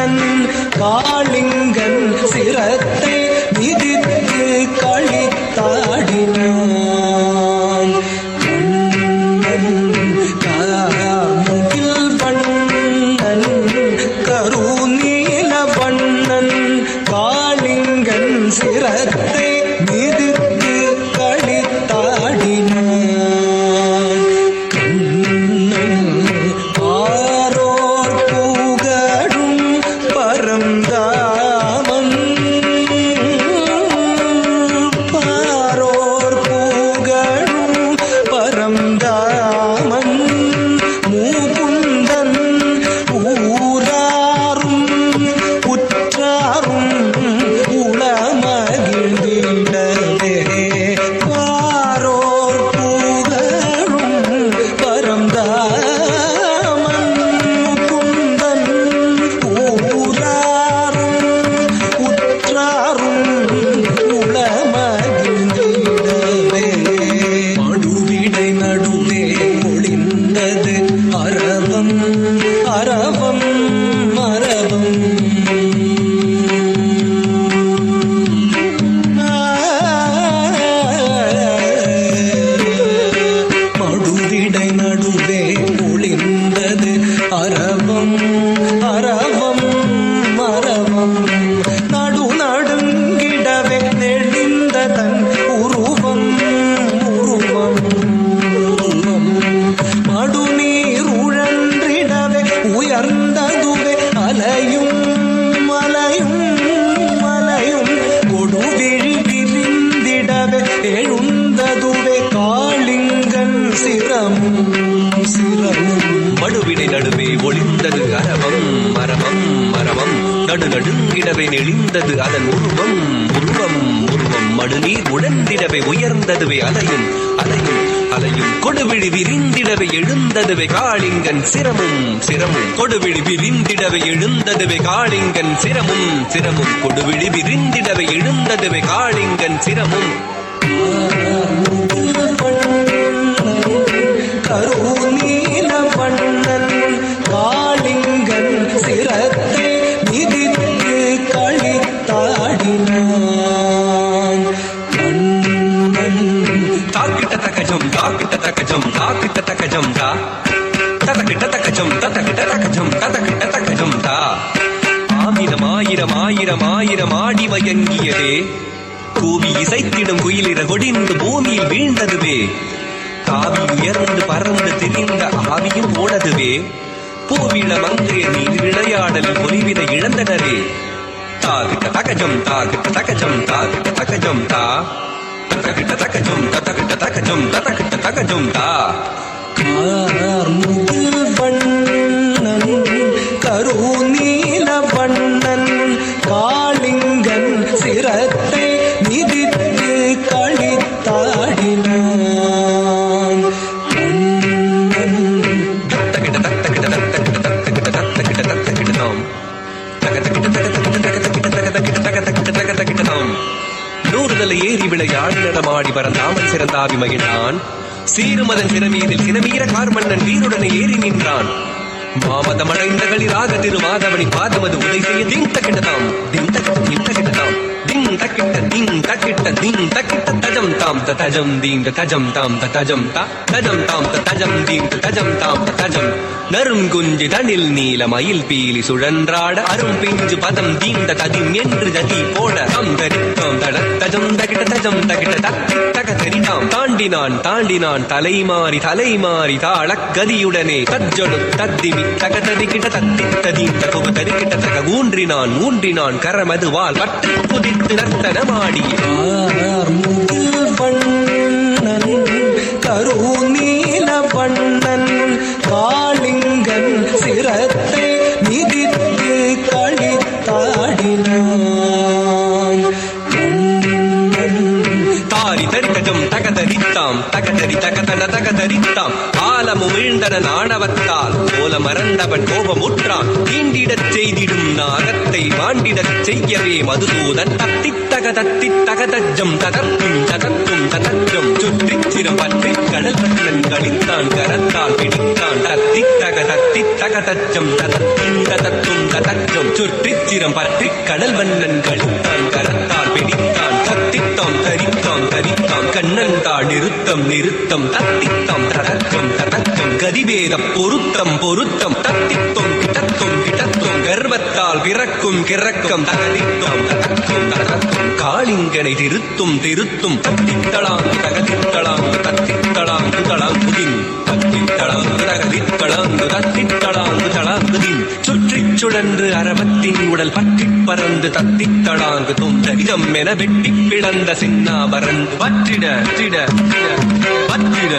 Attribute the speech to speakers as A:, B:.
A: பண்ணன் காளிங்கன் சிரத்தை மிதித்து களித்தாடினான். காமுகில் பண்ணன் கருநீல பண்ணன் காளிங்கன் சிரத்தை மிதித்து களித்தாடினான்.
B: மடுவிடை நடுவே ஒளிந்தது அரவம் மரவம் மரவம் நடு நடுங்கிடவே நெளிந்தது அதன் உருவம் உருவம் உருவம் மடுநீர் உடந்திடவே உயர்ந்ததுவே அலையும் அலையும் அலையும் கொடுவிழி விரிந்திடவே எழுந்ததுவே காளிங்கன் சிரமும் சிரமும் கொடுவிழி விரிந்திடவே எழுந்ததுவே காளிங்கன் சிரமும் சிரமும் கொடுவிழி விரிந்திடவே எழுந்ததுவே காளிங்கன் சிரமும்.
A: கருநீல பண்ணன் காளிங்கன் சிரத்தை மிதித்து களித்தாடினான்.
B: தாக்கிட்ட தக்கஜம் தாக்கிட்ட தக்கஜம் தாக்கிட்ட தக்கஜம் தா ததக்கிட்ட தக்கஜம் ததக்கிட்ட தக்கஜம் ததக்கிட்ட தக்கஜம் தா. ஆயிரம் ஆயிரம் ஆயிரம் ஆயிரம் ஆடி மயங்கியதே கூவி இசைத்திடும் குயிலிற கொடிந்து பூமியில் வீழ்ந்ததுவே. காவி உயர்ந்து பறந்து திரிந்த ஆவியும் ஓடதுவே. பூவிள மங்கைய நீர் விளையாடலில் பொலிவிட இழந்தனரே. தாகிட்ட தகஜம் தாகிட்ட தகஜம் தாகிட்ட தகஜம் தா ததகிட்ட தகஜம் ததகிட்ட தகஜம் ததகிட்ட தகஜம் தா.
A: கார்முகில் பண்ணன் கருநீல பண்ணன் காளிங்கன் சிரத்தை மிதித்து களித்தாடினான்.
B: நூறுதலை ஏறி விளையாடி நடமாடி பறந்தாமல் சிறந்தாவி மகிழ்ந்தான். சீருமதன் சிறமீதில் சினமீர கார்மன்னன் வீருடனே ஏறி நின்றான். மாமதமடைந்த களிராக திருமாதவனி பாதமது உதை செய்ய திங் தக்கிட்டதாம் திங் தக்கிட்டதாம் திங் தக்கிட்ட திங் தக்கிட்ட திங் தக்கிட்ட தஜம் தாம் தஜம் தீம் தஜம் தாம் தஜம் தா தஜம் தாம் தஜம் தீம் தஜம் தாம் தஜம். நறுங்குஞ்சு தனில் நீல மயில் பீலி சுழன்றாட அரும் பிஞ்சு பதம் தீண்ட ததிம் என்று ஜதி போட தம் தரித்தம் தட தஜம் தகிட்ட தஜம் தகிட்ட தத்தி தக தெரிதாம். தாண்டினான் தாண்டினான் தலைமாறி தலைமாறி தாளக் கதியுடனே தஜ்ஜொடு தத்திமி தகதறிகிட்ட தத்தி ததீம் தகுவ தரிக்கிட்ட தக ஊன்றினான் ஊன்றினான் கரமது வால் பட்டு குதித்து நர்த்தனமாடி.
A: கார்முகில் பண்ணன் கருநீல பண்ணன் காளிங்கன் சிரத்தை மிதித்து களித்தாடினான்.
B: தாரி தரிகஜம் தகதரித்தாம் தகதரி தகதன தகதரித்தாம். ஆலமும் வீழ்ந்தன ஆணவத்தால் போல மறந்தவன் கோபமுற்றான். தீண்டிடச் செய்திடும் நாகத்தை மாண்டிடச் செய்யவே மதுசூதன் தத்தித்தக தத்தித்தக தஜ்ஜம் ததத்தும் ததத்தும் ததஜம். சுற்றிச் சிரம் பற்றி கடல் பட்டனன் கழித்தான் கரத்தால் பிடித்தான். தத்தித்தக தத்தித்தக தஜ்ஜம் ததத்தும் ததத்தும் ததஜம். சுற்றிச் சிரம் பற்றிக் கடல் வண்ணன் கழுத்தான் கரத்தால் பிடித்தான் தத்தித்தாம் தரித்தாம் தரித்தாம் கண்ணன்தாள் நிறுத்தம் நிறுத்தம் தத்தித்தாம் தடக்கம் தடக்கம் கதிவேதம் பொருத்தம் பொருத்தம் தத்தித்தோம் கிட்டத்தோம் கிட்டத்தோம் கர்வத்தால் பிறக்கும் கிறக்கம் தகதித்தோம் தடக்கும் தடக்கும் காளிங்கனை திருத்தும் திருத்தும் தத்தித்தளாங்கு தகதித்தளாங்கு தத்தித்தளாங்கு தளாங்குதின் தத்தித்தளாங்கு தகதித்தளாங்கு தத்தித்தளாங்கு தளாங்குதின் சுற்றிச் சுழன்று அரவத்தின் உடல் பற்றிப் பறந்து தத்தித்தளாங்கு துந்தரிதம் என வெட்டிப் பிளந்த சின்னாபரன் பற்றிட பற்றிட பற்றிட